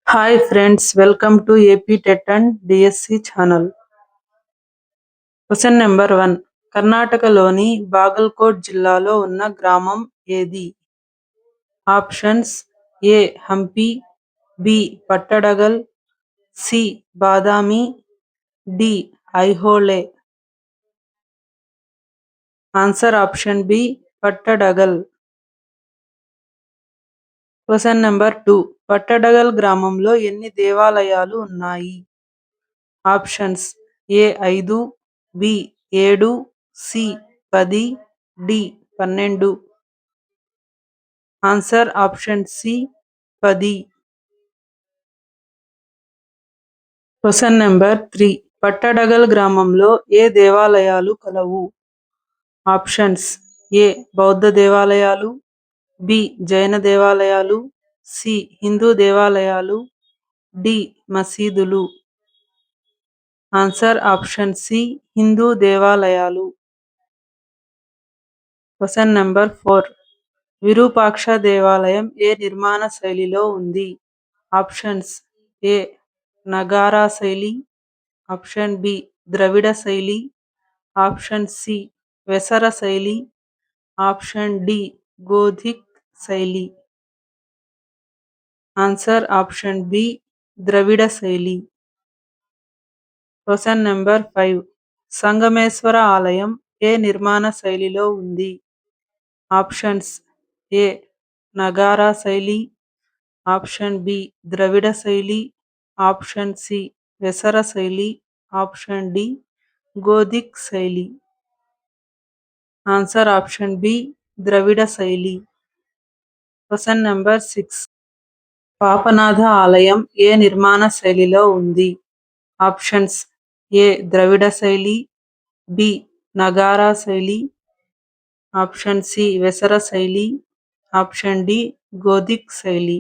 Hi friends, welcome to AP TET and DSC channel. Question number 1. కర్ణాటకలోని బాగల్కోట్ జిల్లాలో ఉన్న గ్రామం ఏది? Options: A Hampi, B Pattadakal, C Badami, D Aihole. Answer option B Pattadakal. Question number 2. Pattadakal గ్రామంలో ఎన్ని దేవాలయాలు ఉన్నాయి? Options: A 5, B 7, C 10, D 12. Answer option C 10. Question number 3. Pattadakal గ్రామంలో ఏ దేవాలయాలు కలవు? ఆప్షన్స్: ఏ బౌద్ధ దేవాలయాలు, బి జైన దేవాలయాలు, సి హిందూ దేవాలయాలు, డి మసీదులు. ఆన్సర్ ఆప్షన్ సి హిందూ దేవాలయాలు. Question number 4. విరూపాక్ష దేవాలయం ఏ నిర్మాణ శైలిలో ఉంది? ఆప్షన్స్: ఏ నగారా శైలి, ఆప్షన్ బి ద్రవిడ శైలి, ఆప్షన్ సి వెసర శైలి, ఆప్షన్ డి గోథిక్ శైలి. ఆన్సర్ ఆప్షన్ బి ద్రవిడ శైలి. Question number 5. సంగమేశ్వర ఆలయం ఏ నిర్మాణ శైలిలో ఉంది? ఆప్షన్స్: ఏ నగారా శైలి, ఆప్షన్ బి ద్రవిడ శైలి, ఆప్షన్ సి వెసర శైలి, ఆప్షన్ డి గోథిక్ శైలి. ఆన్సర్ ఆప్షన్ బి ద్రవిడ శైలి. Question number 6. పాపనాథ ఆలయం ఏ నిర్మాణ శైలిలో ఉంది? ఆప్షన్స్: ఏ ద్రవిడ శైలి, బి నగారా శైలి, ఆప్షన్ సి వెసర శైలి, ఆప్షన్ డి గోథిక్ శైలి.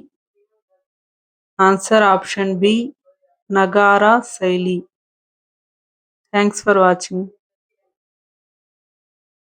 ఆన్సర్ ఆప్షన్ బి నగారా శైలి. Thanks for watching.